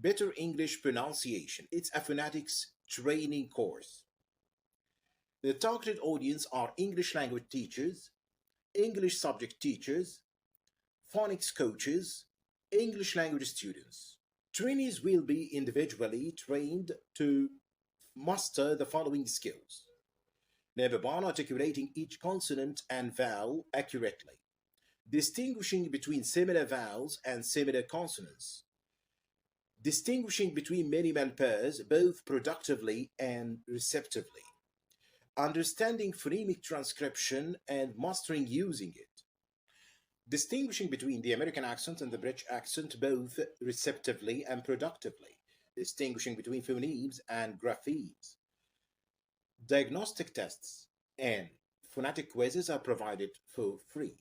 Better English Pronunciation. It's a phonetics training course. The targeted audience are English language teachers, English subject teachers, phonics coaches, English language students. Trainees will be individually trained to master the following skills. Number one, articulating each consonant and vowel accurately, distinguishing between similar vowels and similar consonants, distinguishing between minimal pairs both productively and receptively, understanding phonemic transcription and mastering using it, distinguishing between the American accent and the British accent both receptively and productively, distinguishing between phonemes and graphemes. Diagnostic tests and phonetic quizzes are provided for free.